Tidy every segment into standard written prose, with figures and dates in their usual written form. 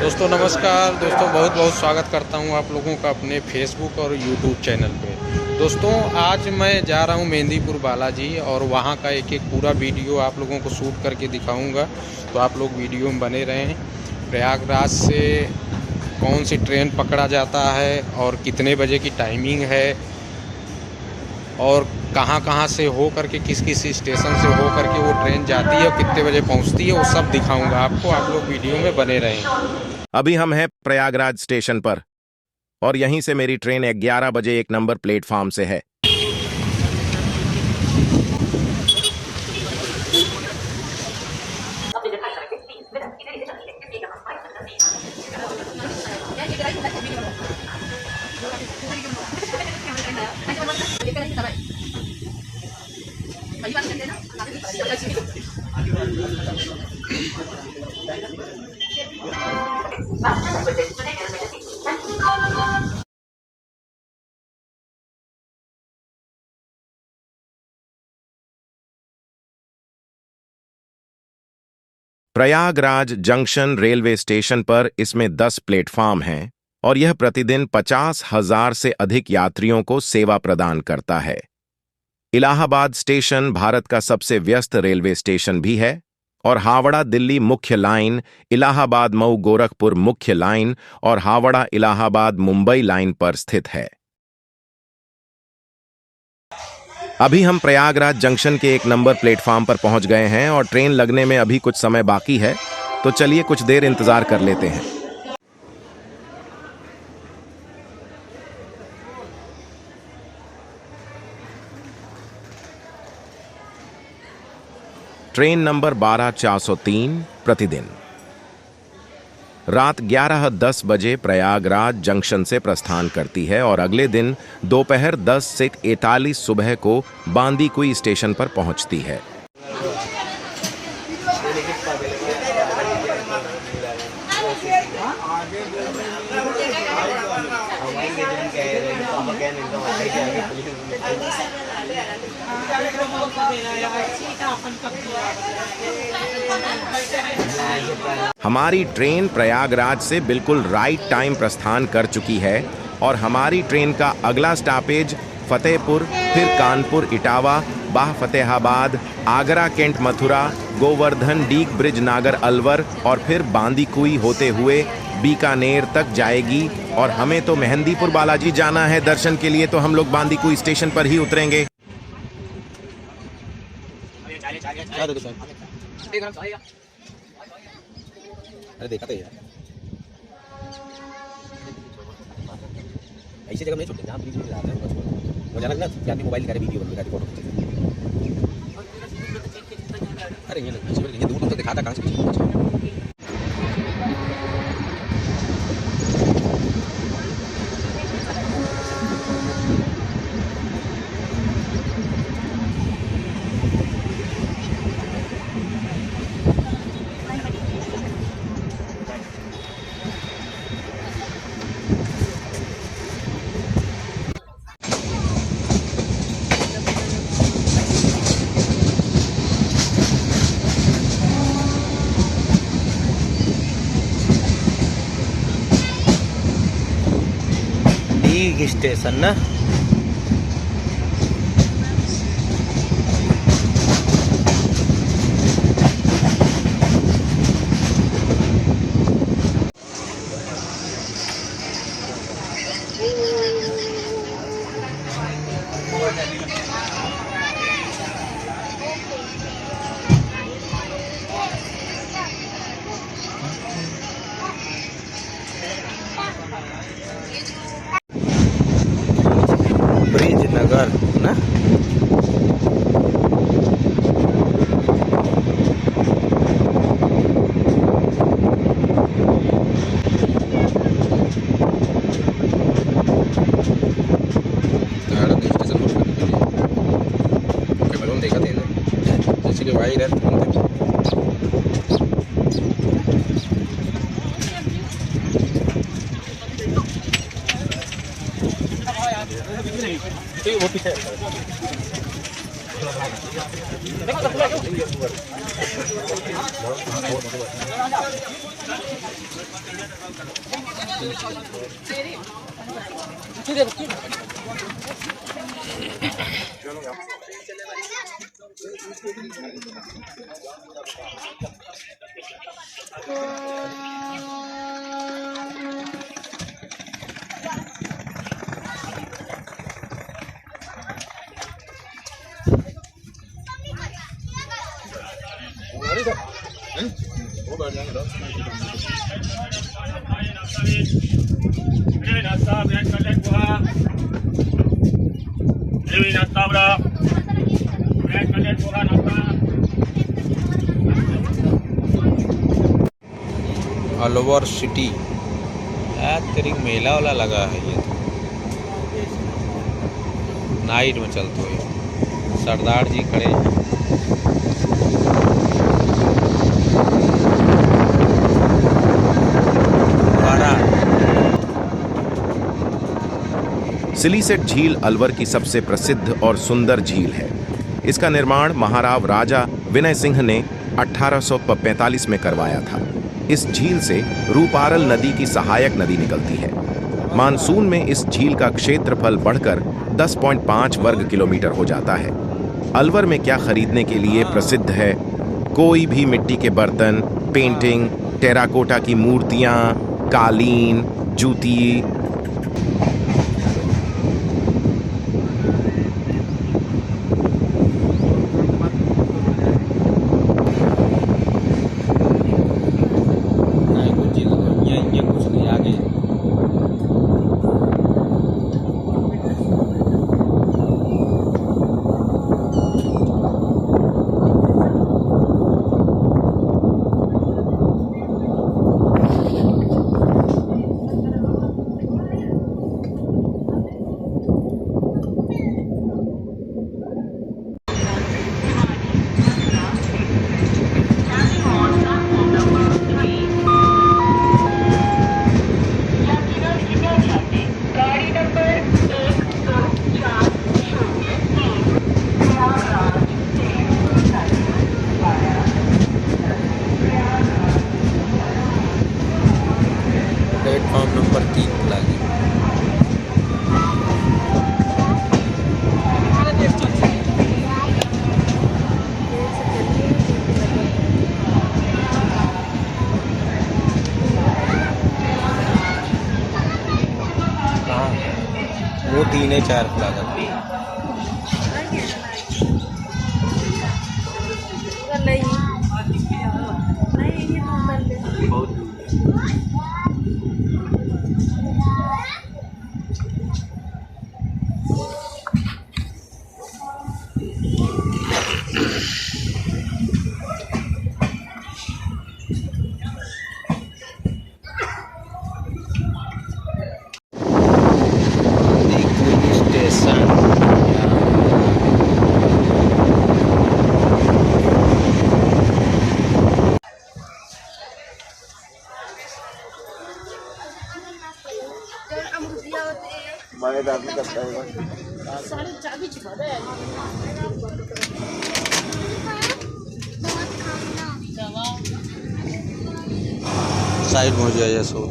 दोस्तों नमस्कार दोस्तों, बहुत बहुत स्वागत करता हूं आप लोगों का अपने फेसबुक और यूट्यूब चैनल पे। दोस्तों आज मैं जा रहा हूं मेहंदीपुर बालाजी और वहां का एक एक पूरा वीडियो आप लोगों को शूट करके दिखाऊंगा, तो आप लोग वीडियो में बने रहें। प्रयागराज से कौन सी ट्रेन पकड़ा जाता है और कितने बजे की टाइमिंग है और कहाँ से हो करके किस किस स्टेशन से हो करके वो ट्रेन जाती है और कितने बजे पहुंचती है, वो सब दिखाऊंगा आपको। आप लोग वीडियो में बने रहें। अभी हम हैं प्रयागराज स्टेशन पर और यहीं से मेरी ट्रेन 11 बजे 1 नंबर प्लेटफॉर्म से है। प्रयागराज जंक्शन रेलवे स्टेशन पर इसमें 10 प्लेटफॉर्म हैं और यह प्रतिदिन 50,000 से अधिक यात्रियों को सेवा प्रदान करता है। इलाहाबाद स्टेशन भारत का सबसे व्यस्त रेलवे स्टेशन भी है और हावड़ा दिल्ली मुख्य लाइन, इलाहाबाद मऊ गोरखपुर मुख्य लाइन और हावड़ा इलाहाबाद मुंबई लाइन पर स्थित है। अभी हम प्रयागराज जंक्शन के 1 नंबर प्लेटफॉर्म पर पहुंच गए हैं और ट्रेन लगने में अभी कुछ समय बाकी है, तो चलिए कुछ देर इंतजार कर लेते हैं। ट्रेन नंबर 12403 प्रतिदिन रात 11:10 बजे प्रयागराज जंक्शन से प्रस्थान करती है और अगले दिन दोपहर 10 से 41 सुबह को बांदीकुई स्टेशन पर पहुंचती है। हमारी ट्रेन प्रयागराज से बिल्कुल राइट टाइम प्रस्थान कर चुकी है और हमारी ट्रेन का अगला स्टॉपेज फतेहपुर, फिर कानपुर इटावा, बाह फतेहाबाद, आगरा कैंट मथुरा, गोवर्धन डीग ब्रिज नागर अलवर और फिर बांदीकुई होते हुए बीकानेर तक जाएगी। और हमें तो मेहंदीपुर बालाजी जाना है दर्शन के लिए, तो हम लोग बांदीकुई स्टेशन पर ही उतरेंगे। अरे देखा तो यार, ऐसी जगह नहीं छोड़ते जहाँ बीच में जाते हैं। वो जाना ना कि आदमी मोबाइल निकाले वीडियो बना के फोटो खींचे। अरे ये दूर तो दिखाता कहाँ से। स्टेशन ना ब्रिज नगर ना देखा थे जैसे कि वाई रहते वो पीछे देखो अलवर सिटी तेरी मेला वाला लगा है ये तो नाइट में चलते हुए सरदार जी खड़े हैं। सिलीसेट झील अलवर की सबसे प्रसिद्ध और सुंदर झील है। इसका निर्माण महाराव राजा विनय सिंह ने 1845 में करवाया था। इस झील से रूपारल नदी की सहायक नदी निकलती है। मानसून में इस झील का क्षेत्रफल बढ़कर 10.5 वर्ग किलोमीटर हो जाता है। अलवर में क्या खरीदने के लिए प्रसिद्ध है? कोई भी मिट्टी के बर्तन, पेंटिंग, टेराकोटा की मूर्तियां, कालीन, जूती, प्लेटफॉर्म नंबर 3 लागी। वो 3 है 4 लागत। साइड में हो जाए सो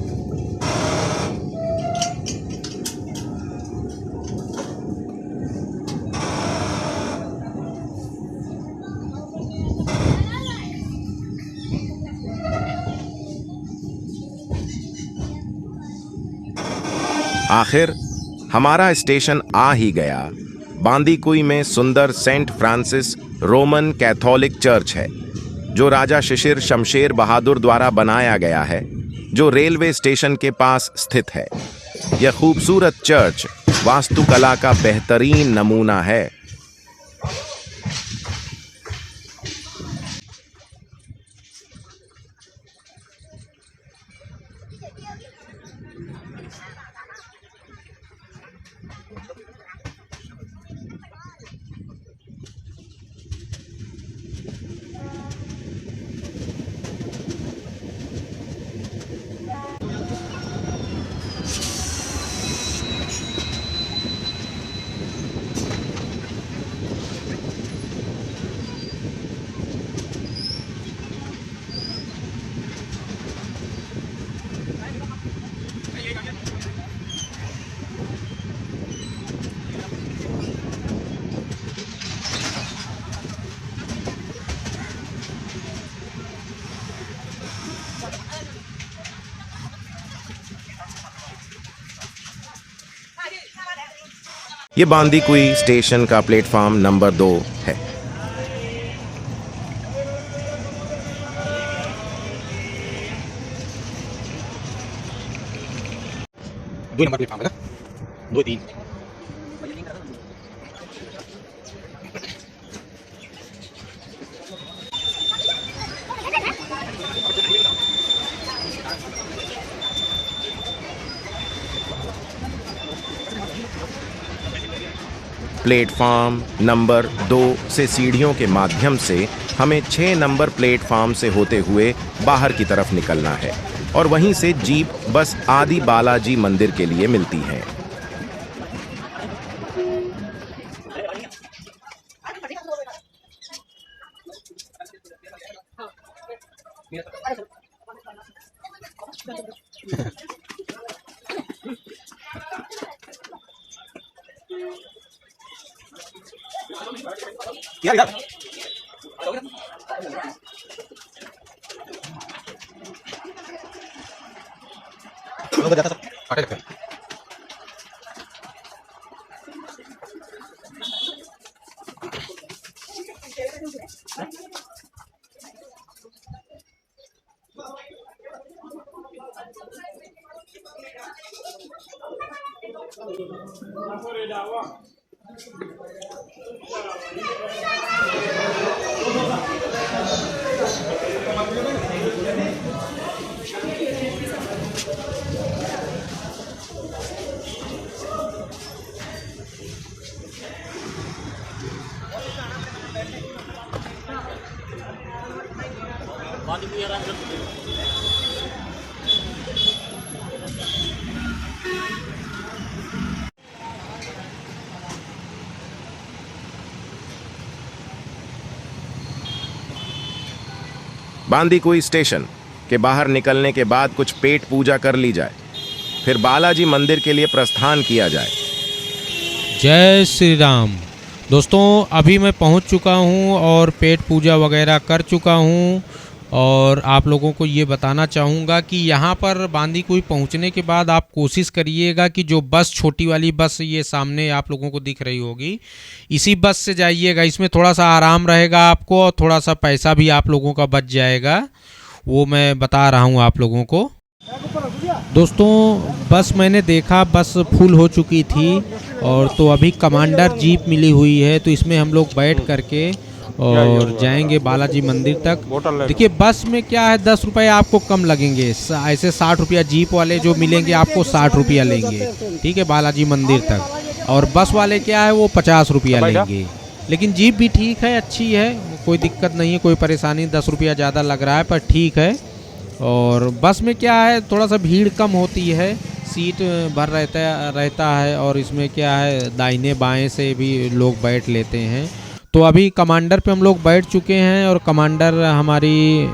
आखिर हमारा स्टेशन आ ही गया। बांदीकुई में सुंदर Saint Francis Roman Catholic church है, जो राजा शिशिर शमशेर बहादुर द्वारा बनाया गया है, जो रेलवे स्टेशन के पास स्थित है। यह खूबसूरत चर्च वास्तुकला का बेहतरीन नमूना है। ये बांदीकुई स्टेशन का प्लेटफॉर्म नंबर 2 है। दो नंबर प्लेटफॉर्म है ना, 2 3 प्लेटफॉर्म नंबर 2 से सीढ़ियों के माध्यम से हमें 6 नंबर प्लेटफॉर्म से होते हुए बाहर की तरफ निकलना है और वहीं से जीप बस आदि बालाजी मंदिर के लिए मिलती है। यार यार उधर जाता सब आगे लगता है। बांदीकुई स्टेशन के बाहर निकलने के बाद कुछ पेट पूजा कर ली जाए, फिर बालाजी मंदिर के लिए प्रस्थान किया जाए। जय श्री राम। दोस्तों अभी मैं पहुंच चुका हूं और पेट पूजा वगैरह कर चुका हूं और आप लोगों को ये बताना चाहूँगा कि यहाँ पर बांदीकुई पहुँचने के बाद आप कोशिश करिएगा कि जो बस, छोटी वाली बस ये सामने आप लोगों को दिख रही होगी, इसी बस से जाइएगा। इसमें थोड़ा सा आराम रहेगा आपको और थोड़ा सा पैसा भी आप लोगों का बच जाएगा, वो मैं बता रहा हूँ आप लोगों को। दोस्तों बस मैंने देखा बस फुल हो चुकी थी और तो अभी कमांडर जीप मिली हुई है, तो इसमें हम लोग बैठ करके और जाएंगे बालाजी मंदिर तक। देखिए बस में क्या है 10 रुपये आपको कम लगेंगे, ऐसे 60 रुपया जीप वाले जो मिलेंगे आपको 60 रुपया लेंगे, ठीक है, बालाजी मंदिर तक। और बस वाले क्या है वो 50 रुपया लेंगे। लेकिन जीप भी ठीक है, अच्छी है, कोई दिक्कत नहीं है, कोई परेशानी। 10 रुपया ज़्यादा लग रहा है पर ठीक है। और बस में क्या है थोड़ा सा भीड़ कम होती है, सीट भर रहता है और इसमें क्या है दाहिने बाएं से भी लोग बैठ लेते हैं। तो अभी कमांडर पे हम लोग बैठ चुके हैं और कमांडर हमारी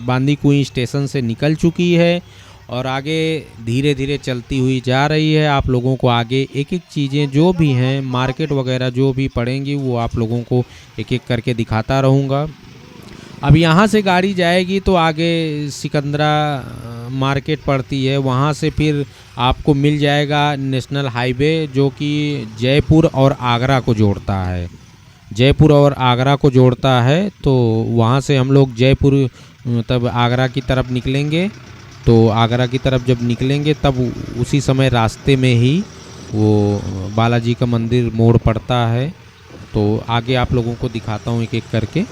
बांदीकुई स्टेशन से निकल चुकी है और आगे धीरे धीरे चलती हुई जा रही है। आप लोगों को आगे एक एक चीज़ें जो भी हैं, मार्केट वगैरह जो भी पड़ेंगी, वो आप लोगों को एक एक करके दिखाता रहूँगा। अब यहाँ से गाड़ी जाएगी तो आगे सिकंदरा मार्केट पड़ती है, वहाँ से फिर आपको मिल जाएगा नेशनल हाईवे जो कि जयपुर और आगरा को जोड़ता है, जयपुर और आगरा को जोड़ता है। तो वहाँ से हम लोग जयपुर तब आगरा की तरफ निकलेंगे। तो आगरा की तरफ जब निकलेंगे तब उसी समय रास्ते में ही वो बालाजी का मंदिर मोड़ पड़ता है। तो आगे आप लोगों को दिखाता हूँ एक एक करके।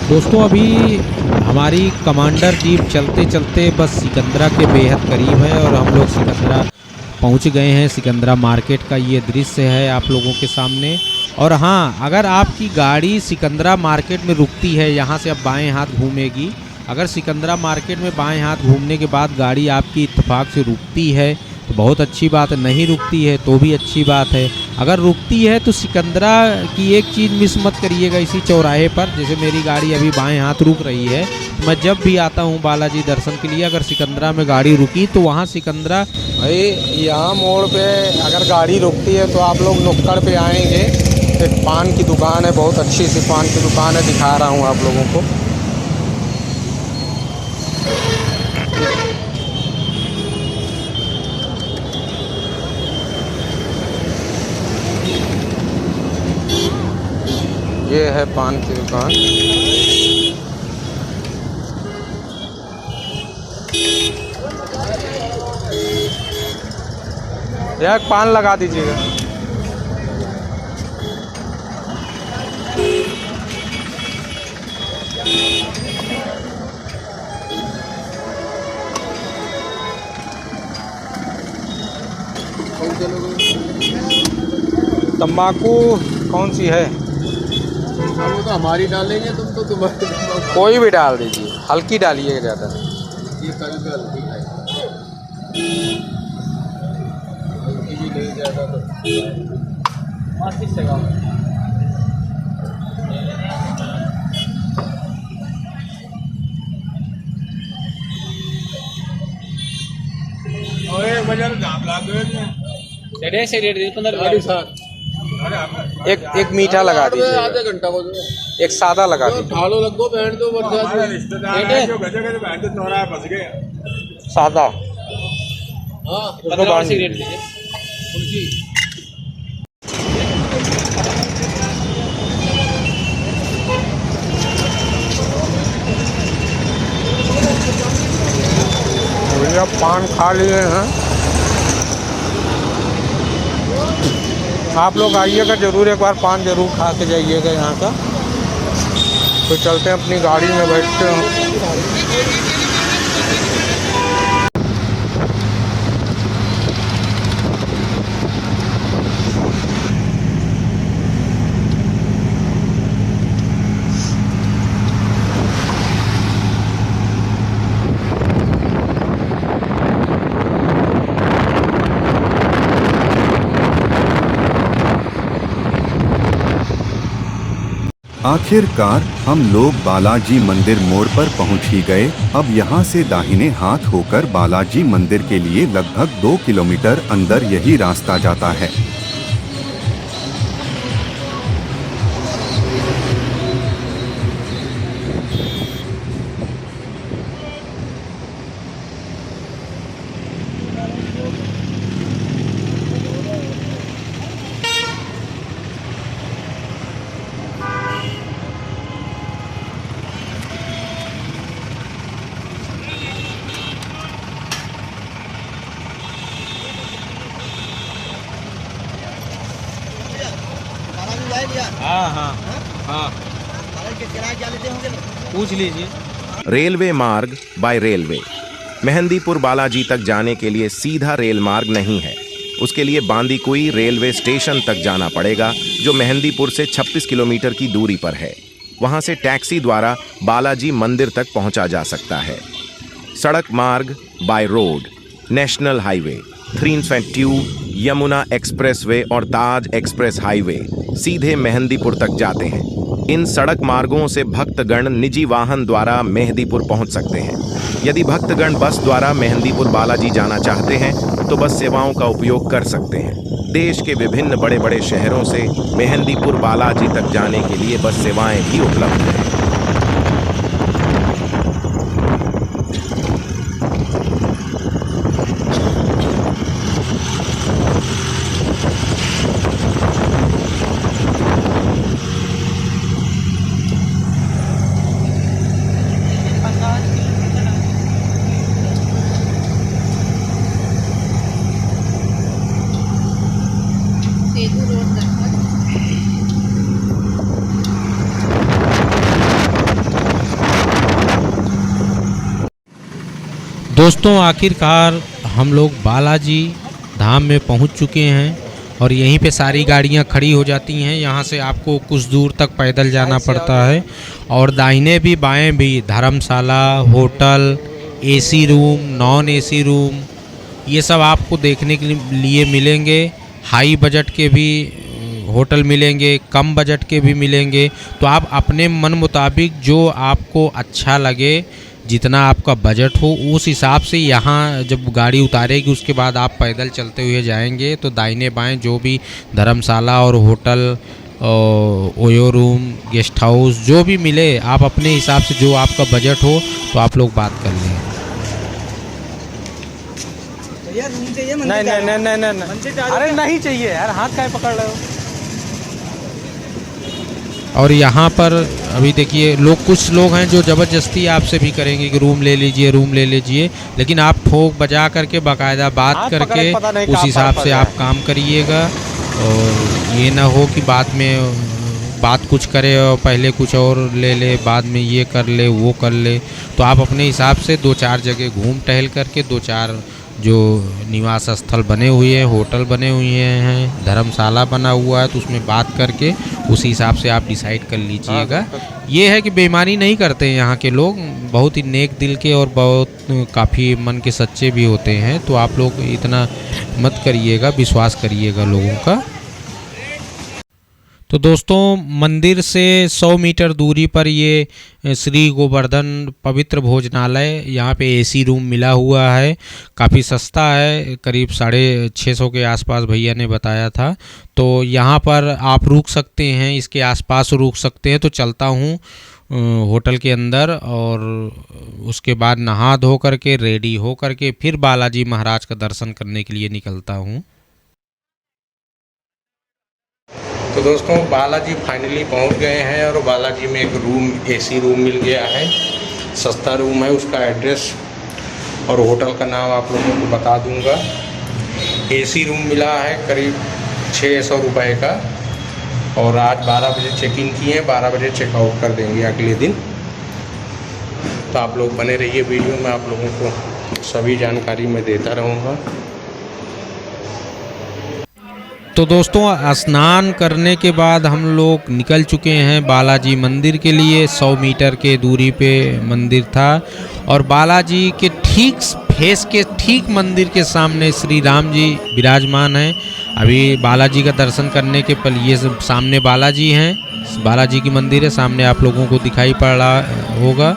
दोस्तों अभी हमारी कमांडर जीप चलते चलते बस सिकंदरा के बेहद करीब है और हम लोग सिकंदरा पहुंच गए हैं। सिकंदरा मार्केट का ये दृश्य है आप लोगों के सामने। और हाँ, अगर आपकी गाड़ी सिकंदरा मार्केट में रुकती है, यहाँ से अब बाएं हाथ घूमेगी, अगर सिकंदरा मार्केट में बाएं हाथ घूमने के बाद गाड़ी आपकी इत्तेफाक से रुकती है तो बहुत अच्छी बात है। नहीं रुकती है तो भी अच्छी बात है। अगर रुकती है तो सिकंदरा की एक चीज़ मिस मत करिएगा इसी चौराहे पर। जैसे मेरी गाड़ी अभी बाएं हाथ रुक रही है, तो मैं जब भी आता हूँ बालाजी दर्शन के लिए, अगर सिकंदरा में गाड़ी रुकी तो वहाँ सिकंदरा भाई यहाँ मोड़ पे अगर गाड़ी रुकती है तो आप लोग नुक्कड़ पे आएंगे। एक पान की दुकान है, बहुत अच्छी सी पान की दुकान है, दिखा रहा हूँ आप लोगों को। ये है पान की दुकान। यार पान लगा दीजिएगा। तंबाकू कौन सी है? वो तो हमारी डालेंगे, तुम तो तुम्हारी कोई भी डाल दीजिए, हल्की डालिएगा ज़्यादा। ये कल भी हल्की है, हल्की भी नहीं ज़्यादा तो एक मीठा लगा दीजिए, आधे घंटा को एक सादा लगा दीजिए। ठालो लगो बैठ दो सादा। हाँ उसको बांध दीजिए। भैया पान खा लिए हैं। आप लोग आइएगा ज़रूर, एक बार पान ज़रूर खा के जाइएगा यहाँ का। तो चलते हैं अपनी गाड़ी में, बैठते हैं। आखिरकार हम लोग बालाजी मंदिर मोड़ पर पहुंच ही गए। अब यहां से दाहिने हाथ होकर बालाजी मंदिर के लिए लगभग 2 किलोमीटर अंदर यही रास्ता जाता है। हाँ, पूछ लीजिए। रेलवे मार्ग बाय रेलवे। मेहंदीपुर बालाजी तक जाने के लिए सीधा रेल मार्ग नहीं है। उसके लिए बांदीकुई रेलवे स्टेशन तक जाना पड़ेगा, जो मेहंदीपुर से 26 किलोमीटर की दूरी पर है। वहां से टैक्सी द्वारा बालाजी मंदिर तक पहुंचा जा सकता है। सड़क मार्ग by road, national highway 302, Yamuna expressway और ताज एक्सप्रेस हाईवे सीधे मेहंदीपुर तक जाते हैं। इन सड़क मार्गों से भक्तगण निजी वाहन द्वारा मेहंदीपुर पहुंच सकते हैं। यदि भक्तगण बस द्वारा मेहंदीपुर बालाजी जाना चाहते हैं तो बस सेवाओं का उपयोग कर सकते हैं। देश के विभिन्न बड़े बड़े शहरों से मेहंदीपुर बालाजी तक जाने के लिए बस सेवाएं भी उपलब्ध हैं। दोस्तों आखिरकार हम लोग बालाजी धाम में पहुंच चुके हैं और यहीं पे सारी गाड़ियां खड़ी हो जाती हैं। यहाँ से आपको कुछ दूर तक पैदल जाना पड़ता है और दाहिने भी बाएं भी धर्मशाला, hotel, AC room, non AC room, ये सब आपको देखने के लिए मिलेंगे। हाई बजट के भी होटल मिलेंगे, कम बजट के भी मिलेंगे। तो आप अपने मन मुताबिक जो आपको अच्छा लगे, जितना आपका बजट हो, उस हिसाब से यहाँ जब गाड़ी उतारेगी उसके बाद आप पैदल चलते हुए जाएंगे तो दाहिने बाएं जो भी धर्मशाला और hotel, OYO room, guest house जो भी मिले, आप अपने हिसाब से जो आपका बजट हो तो आप लोग बात कर लें। नहीं, अरे नहीं चाहिए यार, हाथ काहे पकड़ रहे हो। और यहाँ पर अभी देखिए कुछ लोग हैं जो ज़बरदस्ती आपसे भी करेंगे कि रूम ले लीजिए, रूम ले लीजिए, लेकिन आप ठोक बजा करके बाकायदा बात करके उस हिसाब से आप काम करिएगा। और ये ना हो कि बाद में बात कुछ करे और पहले कुछ और ले ले, बाद में ये कर ले वो कर ले। तो आप अपने हिसाब से 2-4 जगह घूम टहल करके 2-4 जो निवास स्थल बने हुए हैं, होटल बने हुए हैं, धर्मशाला बना हुआ है, तो उसमें बात करके उस हिसाब से आप डिसाइड कर लीजिएगा। ये है कि बेईमानी नहीं करते हैं यहाँ के लोग, बहुत ही नेक दिल के और बहुत काफ़ी मन के सच्चे भी होते हैं। तो आप लोग इतना मत करिएगा, विश्वास करिएगा लोगों का। तो दोस्तों, मंदिर से 100 मीटर दूरी पर ये श्री गोवर्धन पवित्र भोजनालय, यहाँ पे एसी रूम मिला हुआ है, काफ़ी सस्ता है, करीब 650 के आसपास भैया ने बताया था। तो यहाँ पर आप रुक सकते हैं, इसके आसपास रुक सकते हैं। तो चलता हूँ होटल के अंदर और उसके बाद नहा धो करके रेडी हो करके फिर बालाजी महाराज का दर्शन करने के लिए निकलता हूँ। तो दोस्तों, बालाजी फाइनली पहुंच गए हैं और बालाजी में एक रूम, एसी रूम मिल गया है, सस्ता रूम है। उसका एड्रेस और होटल का नाम आप लोगों को बता दूंगा। एसी रूम मिला है करीब 600 रुपये का और आज 12 बजे चेक इन किए हैं, 12 बजे चेकआउट कर देंगे अगले दिन। तो आप लोग बने रहिए वीडियो में, आप लोगों को सभी जानकारी मैं देता रहूँगा। तो दोस्तों, स्नान करने के बाद हम लोग निकल चुके हैं बालाजी मंदिर के लिए। 100 मीटर के दूरी पे मंदिर था और बालाजी के ठीक फेस के ठीक मंदिर के सामने श्री राम जी विराजमान हैं। अभी बालाजी का दर्शन करने के पल ये सामने बालाजी हैं, बालाजी की मंदिर है, सामने आप लोगों को दिखाई पड़ रहा होगा।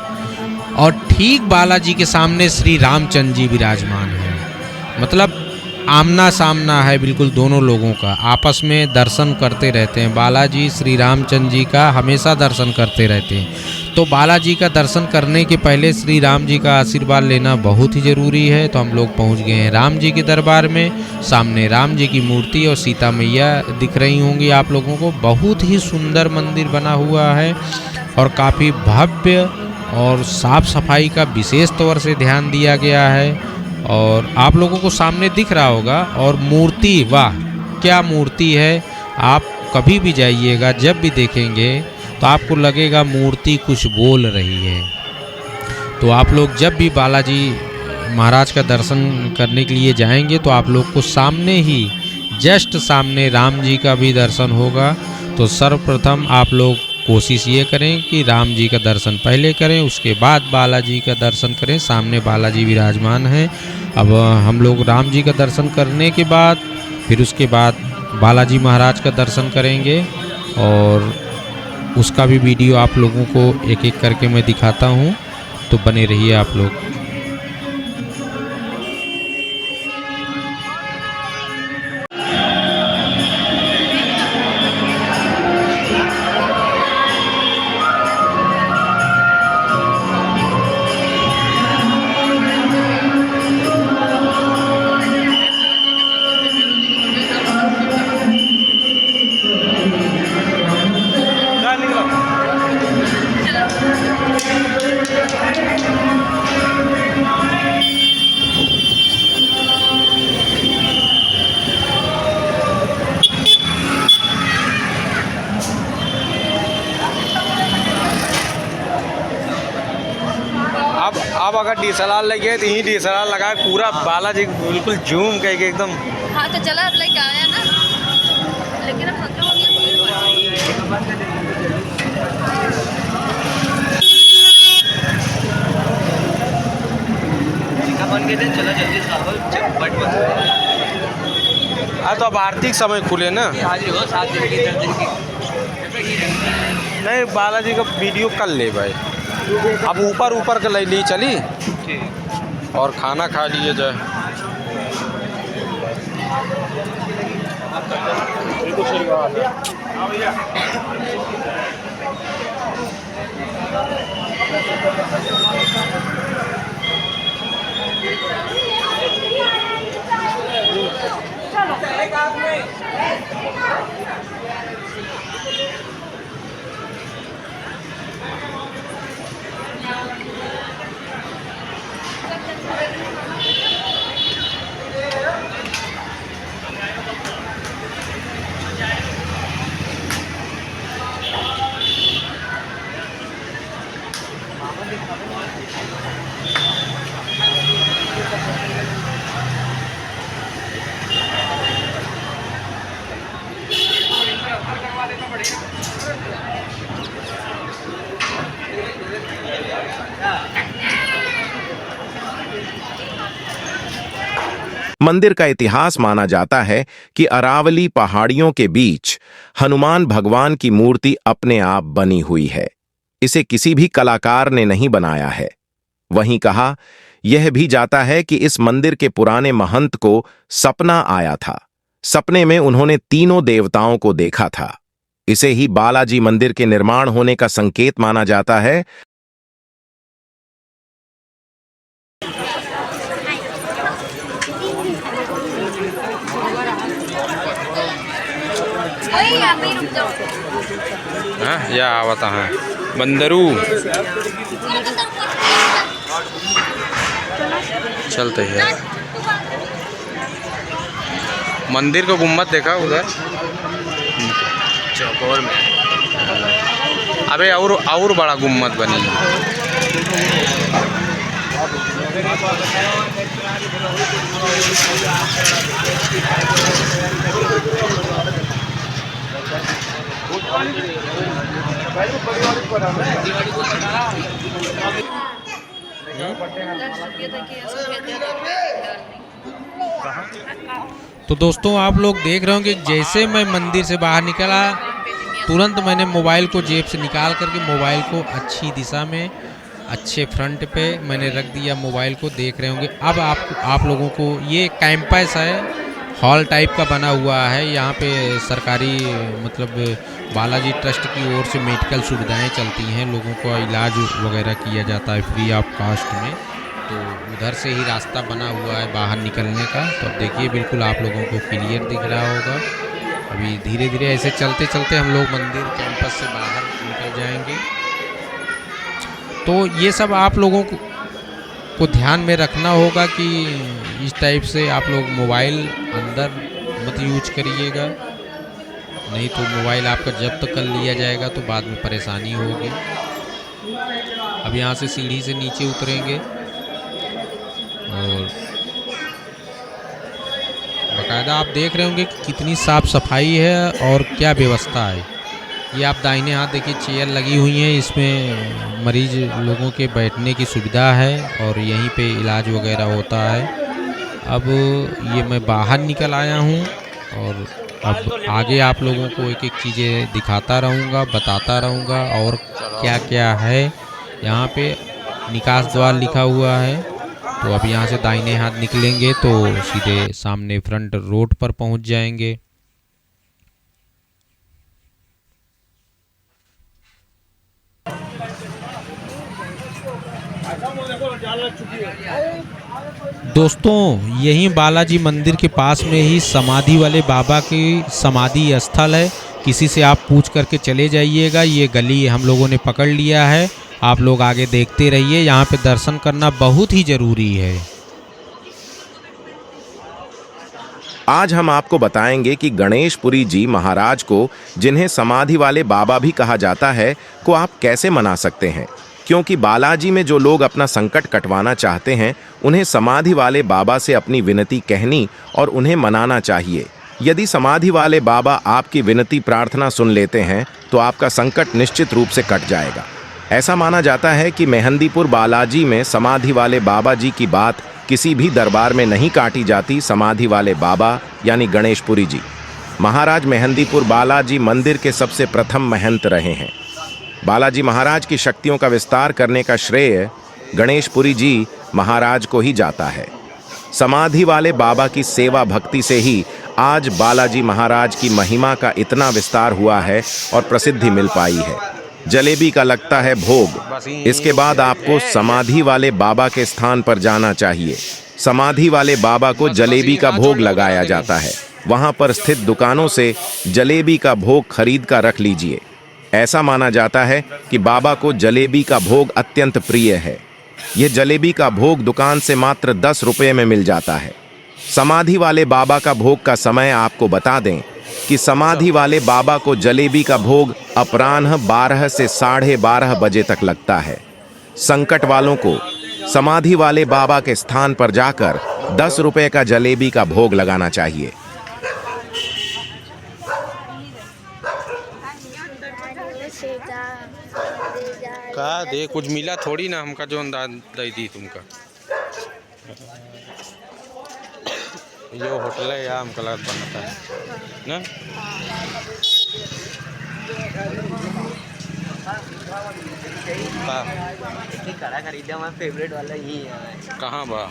और ठीक बालाजी के सामने श्री रामचंद्र जी विराजमान हैं। मतलब आमना सामना है बिल्कुल दोनों लोगों का, आपस में दर्शन करते रहते हैं। बालाजी श्री रामचंद्र जी का हमेशा दर्शन करते रहते हैं। तो बालाजी का दर्शन करने के पहले श्री राम जी का आशीर्वाद लेना बहुत ही ज़रूरी है। तो हम लोग पहुंच गए हैं राम जी के दरबार में। सामने राम जी की मूर्ति और सीता मैया दिख रही होंगी आप लोगों को। बहुत ही सुंदर मंदिर बना हुआ है और काफ़ी भव्य और साफ़ सफाई का विशेष तौर से ध्यान दिया गया है। और आप लोगों को सामने दिख रहा होगा। और मूर्ति, वाह क्या मूर्ति है! आप कभी भी जाइएगा, जब भी देखेंगे तो आपको लगेगा मूर्ति कुछ बोल रही है। तो आप लोग जब भी बालाजी महाराज का दर्शन करने के लिए जाएंगे तो आप लोग को सामने ही, जस्ट सामने राम जी का भी दर्शन होगा। तो सर्वप्रथम आप लोग कोशिश ये करें कि राम जी का दर्शन पहले करें, उसके बाद बालाजी का दर्शन करें। सामने बालाजी विराजमान हैं। अब हम लोग राम जी का दर्शन करने के बाद फिर उसके बाद बालाजी महाराज का दर्शन करेंगे और उसका भी वीडियो आप लोगों को एक एक करके मैं दिखाता हूँ। तो बने रहिए आप लोग। अब अगर DSLR लगे तो यही DSLR लगाए पूरा बालाजी बिल्कुल जूम करके एकदम। हाँ तो चला अब लेके आया ना, लेकिन अब खत्म हो गया। बन गए थे, चलो जल्दी से आओ, बट तो अब आर्थिक समय खुले ना। नहीं बालाजी का वीडियो कर ले भाई। अब ऊपर ऊपर के ले ली चली और खाना खा लिए जाए। मंदिर का इतिहास माना जाता है कि अरावली पहाड़ियों के बीच हनुमान भगवान की मूर्ति अपने आप बनी हुई है। इसे किसी भी कलाकार ने नहीं बनाया है। वहीं कहा यह भी जाता है कि इस मंदिर के पुराने महंत को सपना आया था। सपने में उन्होंने तीनों देवताओं को देखा था। इसे ही बालाजी मंदिर के निर्माण होने का संकेत माना जाता है। हाँ या आवता है बंदरू चलते हैं। मंदिर का गुम्बद देखा उधर चौकोर में। अबे और बड़ा गुम्बद बनी है। तो दोस्तों आप लोग देख रहे होंगे जैसे मैं मंदिर से बाहर निकला तुरंत मैंने मोबाइल को जेब से निकाल करके मोबाइल को अच्छी दिशा में अच्छे फ्रंट पे मैंने रख दिया। मोबाइल को देख रहे होंगे। अब आप लोगों को ये कैंपस है, हॉल टाइप का बना हुआ है। यहाँ पे सरकारी मतलब बालाजी ट्रस्ट की ओर से मेडिकल सुविधाएं चलती हैं। लोगों को इलाज वगैरह किया जाता है फ्री ऑफ कास्ट में। तो उधर से ही रास्ता बना हुआ है बाहर निकलने का। तो अब देखिए बिल्कुल आप लोगों को क्लियर दिख रहा होगा। अभी धीरे धीरे ऐसे चलते चलते हम लोग मंदिर कैंपस से बाहर निकल जाएंगे। तो ये सब आप लोगों को ध्यान में रखना होगा कि इस टाइप से आप लोग मोबाइल अंदर मत यूज करिएगा, नहीं तो मोबाइल आपका जब्त कर लिया जाएगा तो बाद में परेशानी होगी। अब यहाँ से सीढ़ी से नीचे उतरेंगे और बाकायदा आप देख रहे होंगे कि कितनी साफ़ सफाई है और क्या व्यवस्था है। ये आप दाहिने हाथ देखिए चेयर लगी हुई हैं। इसमें मरीज लोगों के बैठने की सुविधा है और यहीं पे इलाज वगैरह होता है। अब ये मैं बाहर निकल आया हूँ और अब आगे आप लोगों को एक एक चीज़ें दिखाता रहूँगा, बताता रहूँगा और क्या क्या है। यहाँ पे निकास द्वार लिखा हुआ है। तो अब यहाँ से दाहिने हाथ निकलेंगे तो सीधे सामने फ्रंट रोड पर पहुँच जाएंगे। दोस्तों यही बालाजी मंदिर के पास में ही समाधि वाले बाबा की समाधि स्थल है। किसी से आप पूछ करके चले जाइएगा। ये गली हम लोगों ने पकड़ लिया है। आप लोग आगे देखते रहिए। यहाँ पे दर्शन करना बहुत ही ज़रूरी है। आज हम आपको बताएंगे कि गणेशपुरी जी महाराज को, जिन्हें समाधि वाले बाबा भी कहा जाता है, को आप कैसे मना सकते हैं। क्योंकि बालाजी में जो लोग अपना संकट कटवाना चाहते हैं उन्हें समाधि वाले बाबा से अपनी विनती कहनी और उन्हें मनाना चाहिए। यदि समाधि वाले बाबा आपकी विनती प्रार्थना सुन लेते हैं तो आपका संकट निश्चित रूप से कट जाएगा। ऐसा माना जाता है कि मेहंदीपुर बालाजी में समाधि वाले बाबा जी की बात किसी भी दरबार में नहीं काटी जाती समाधि वाले बाबा यानी गणेशपुरी जी। महाराज मेहंदीपुर बालाजी मंदिर के सबसे प्रथम महंत रहे हैं। बालाजी महाराज की शक्तियों का विस्तार करने का श्रेय गणेशपुरी जी महाराज को ही जाता है। समाधि वाले बाबा की सेवा भक्ति से ही आज बालाजी महाराज की महिमा का इतना विस्तार हुआ है और प्रसिद्धि मिल पाई है। जलेबी का लगता है भोग। इसके बाद आपको समाधि वाले बाबा के स्थान पर जाना चाहिए। समाधि वाले बाबा को जलेबी का भोग लगाया जाता है। वहां पर स्थित दुकानों से जलेबी का भोग खरीद कर रख लीजिए। ऐसा माना जाता है कि बाबा को जलेबी का भोग अत्यंत प्रिय है। यह जलेबी का भोग दुकान से मात्र 10 रुपये में मिल जाता है। समाधि वाले बाबा का भोग का समय आपको बता दें कि समाधि वाले बाबा को जलेबी का भोग अपराह्न 12 से 12:30 बजे तक लगता है। संकट वालों को समाधि वाले बाबा के स्थान पर जाकर 10 रुपये का जलेबी का भोग लगाना चाहिए। का दे कुछ मिला थोड़ी ना हमका जो अंदाज दे दी तुमका। यो होटल है या हमका लगत बनता है ना। कड़ा खरीदा हमारा फेवरेट वाला ही है। कहाँ बा?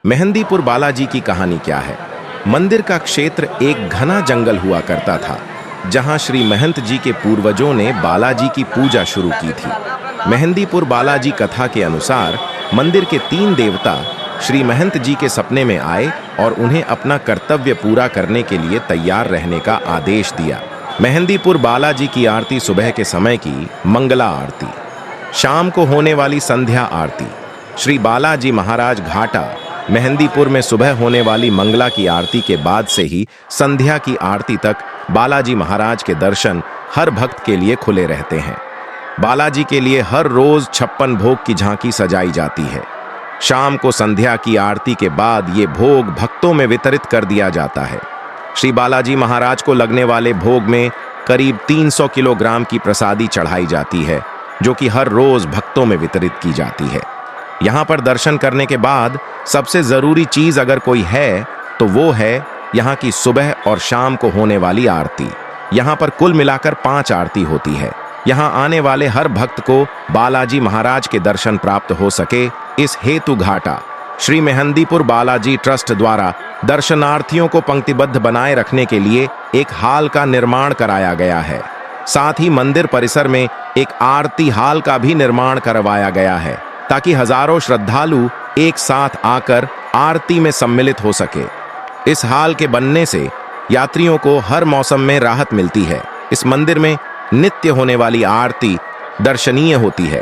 मेहंदीपुर बालाजी की कहानी क्या है? मंदिर का क्षेत्र एक घना जंगल हुआ करता था, जहां श्री महंत जी के पूर्वजों ने बालाजी की पूजा शुरू की थी। मेहंदीपुर बालाजी कथा के अनुसार मंदिर के 3 देवता श्री महंत जी के सपने में आए और उन्हें अपना कर्तव्य पूरा करने के लिए तैयार रहने का आदेश दिया। मेहंदीपुर बालाजी की आरती सुबह के समय की मंगला आरती, शाम को होने वाली संध्या आरती, श्री बालाजी महाराज घाटा मेहंदीपुर में सुबह होने वाली मंगला की आरती के बाद से ही संध्या की आरती तक बालाजी महाराज के दर्शन हर भक्त के लिए खुले रहते हैं। बालाजी के लिए हर रोज 56 भोग की झांकी सजाई जाती है। शाम को संध्या की आरती के बाद ये भोग भक्तों में वितरित कर दिया जाता है। श्री बालाजी महाराज को लगने वाले भोग में करीब 300 किलोग्राम की प्रसादी चढ़ाई जाती है, जो कि हर रोज भक्तों में वितरित की जाती है। यहाँ पर दर्शन करने के बाद सबसे जरूरी चीज अगर कोई है तो वो है यहाँ की सुबह और शाम को होने वाली आरती। यहाँ पर कुल मिलाकर 5 आरती होती है। यहाँ आने वाले हर भक्त को बालाजी महाराज के दर्शन प्राप्त हो सके, इस हेतु घाटा श्री मेहंदीपुर बालाजी ट्रस्ट द्वारा दर्शनार्थियों को पंक्तिबद्ध बनाए रखने के लिए एक हाल का निर्माण कराया गया है। साथ ही मंदिर परिसर में एक आरती हाल का भी निर्माण करवाया गया है, ताकि हजारों श्रद्धालु एक साथ आकर आरती में सम्मिलित हो सके। इस हाल के बनने से यात्रियों को हर मौसम में राहत मिलती है। इस मंदिर में नित्य होने वाली आरती दर्शनीय होती है।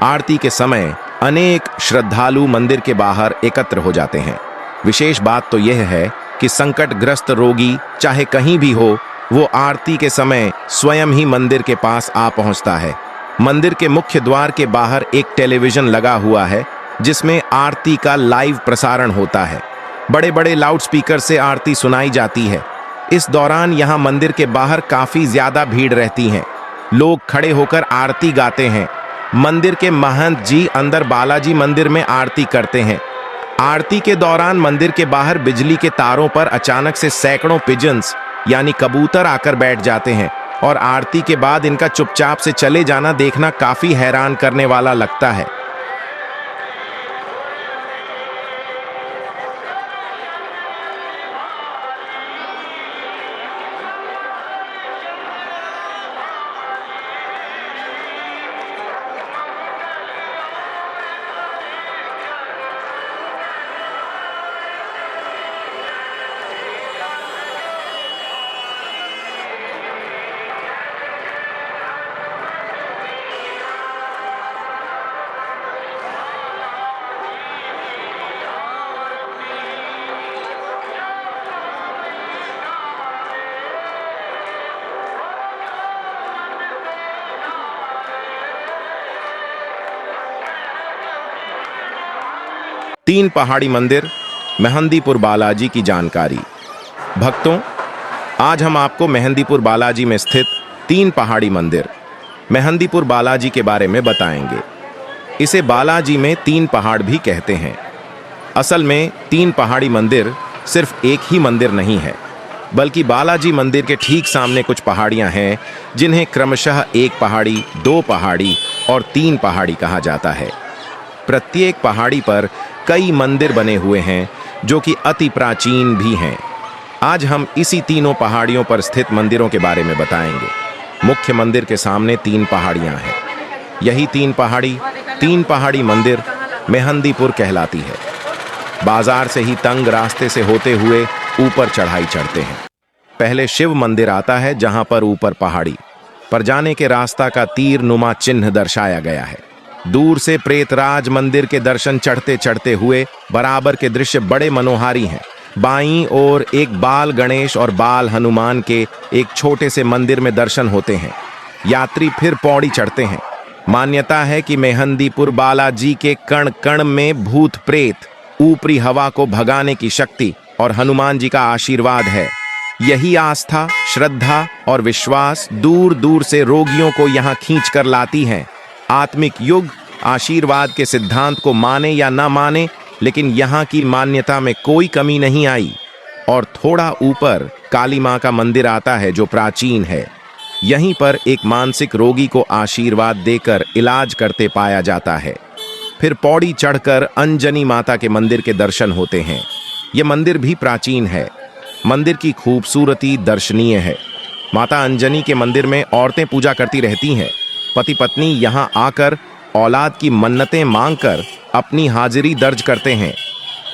आरती के समय अनेक श्रद्धालु मंदिर के बाहर एकत्र हो जाते हैं। विशेष बात तो यह है कि संकटग्रस्त रोगी चाहे कहीं भी हो, वो आरती के समय स्वयं ही मंदिर के पास आ पहुंचता है। मंदिर के मुख्य द्वार के बाहर एक टेलीविजन लगा हुआ है, जिसमें आरती का लाइव प्रसारण होता है। बड़े बड़े लाउडस्पीकर से आरती सुनाई जाती है। इस दौरान यहाँ मंदिर के बाहर काफी ज्यादा भीड़ रहती है। लोग खड़े होकर आरती गाते हैं। मंदिर के महंत जी अंदर बालाजी मंदिर में आरती करते हैं। आरती के दौरान मंदिर के बाहर बिजली के तारों पर अचानक से सैकड़ों पिजन्स यानी कबूतर आकर बैठ जाते हैं और आरती के बाद इनका चुपचाप से चले जाना देखना काफी हैरान करने वाला लगता है। तीन पहाड़ी मंदिर, मेहंदीपुर बालाजी की जानकारी। भक्तों, आज हम आपको मेहंदीपुर बालाजी में स्थित तीन पहाड़ी मंदिर मेहंदीपुर बालाजी के बारे में बताएंगे। इसे बालाजी में तीन पहाड़ भी कहते हैं। असल में तीन पहाड़ी मंदिर सिर्फ एक ही मंदिर नहीं है, बल्कि बालाजी मंदिर के ठीक सामने कुछ पहाड़ियां हैं जिन्हें क्रमशः एक पहाड़ी, दो पहाड़ी और तीन पहाड़ी कहा जाता है। प्रत्येक पहाड़ी पर कई मंदिर बने हुए हैं जो कि अति प्राचीन भी हैं। आज हम इसी तीनों पहाड़ियों पर स्थित मंदिरों के बारे में बताएंगे। मुख्य मंदिर के सामने तीन पहाड़ियां हैं। यही तीन पहाड़ी मंदिर मेहंदीपुर कहलाती है। बाजार से ही तंग रास्ते से होते हुए ऊपर चढ़ाई चढ़ते हैं। पहले शिव मंदिर आता है, जहां पर ऊपर पहाड़ी पर जाने के रास्ता का तीर नुमा चिन्ह दर्शाया गया है। दूर से प्रेतराज मंदिर के दर्शन चढ़ते चढ़ते हुए बराबर के दृश्य बड़े मनोहारी हैं। बाईं ओर एक बाल गणेश और बाल हनुमान के एक छोटे से मंदिर में दर्शन होते हैं। यात्री फिर पौड़ी चढ़ते हैं। मान्यता है कि मेहंदीपुर बालाजी के कण कण में भूत प्रेत, ऊपरी हवा को भगाने की शक्ति और हनुमान जी का आशीर्वाद है। यही आस्था, श्रद्धा और विश्वास दूर दूर से रोगियों को यहाँ खींच कर लाती हैं। आत्मिक युग आशीर्वाद के सिद्धांत को माने या ना माने, लेकिन यहाँ की मान्यता में कोई कमी नहीं आई। और थोड़ा ऊपर काली माँ का मंदिर आता है जो प्राचीन है। यहीं पर एक मानसिक रोगी को आशीर्वाद देकर इलाज करते पाया जाता है। फिर पौड़ी चढ़कर अंजनी माता के मंदिर के दर्शन होते हैं। यह मंदिर भी प्राचीन है। मंदिर की खूबसूरती दर्शनीय है। माता अंजनी के मंदिर में औरतें पूजा करती रहती हैं। पति पत्नी यहाँ आकर औलाद की मन्नतें मांगकर अपनी हाजिरी दर्ज करते हैं।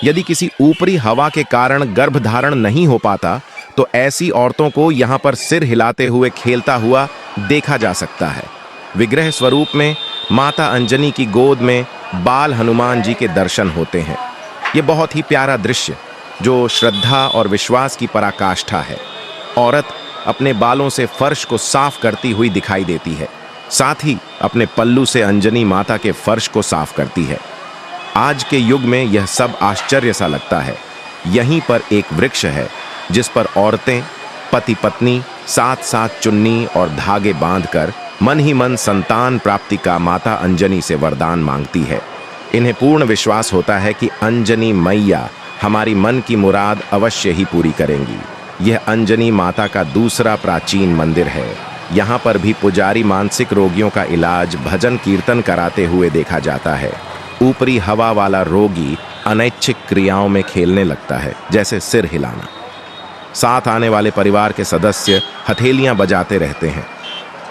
यदि किसी ऊपरी हवा के कारण गर्भधारण नहीं हो पाता तो ऐसी औरतों को यहाँ पर सिर हिलाते हुए खेलता हुआ देखा जा सकता है। विग्रह स्वरूप में माता अंजनी की गोद में बाल हनुमान जी के दर्शन होते हैं। ये बहुत ही प्यारा दृश्य जो श्रद्धा और विश्वास की पराकाष्ठा है। औरत अपने बालों से फर्श को साफ करती हुई दिखाई देती है, साथ ही अपने पल्लू से अंजनी माता के फर्श को साफ करती है। आज के युग में यह सब आश्चर्य सा लगता है। यहीं पर एक वृक्ष है जिस पर औरतें पति पत्नी साथ साथ चुन्नी और धागे बांधकर मन ही मन संतान प्राप्ति का माता अंजनी से वरदान मांगती है। इन्हें पूर्ण विश्वास होता है कि अंजनी मैया हमारी मन की मुराद अवश्य ही पूरी करेंगी। यह अंजनी माता का दूसरा प्राचीन मंदिर है। यहाँ पर भी पुजारी मानसिक रोगियों का इलाज भजन कीर्तन कराते हुए देखा जाता है। ऊपरी हवा वाला रोगी अनैच्छिक क्रियाओं में खेलने लगता है, जैसे सिर हिलाना। साथ आने वाले परिवार के सदस्य हथेलियां बजाते रहते हैं।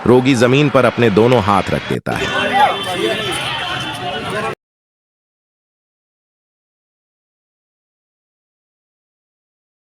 रोगी जमीन पर अपने दोनों हाथ रख देता है।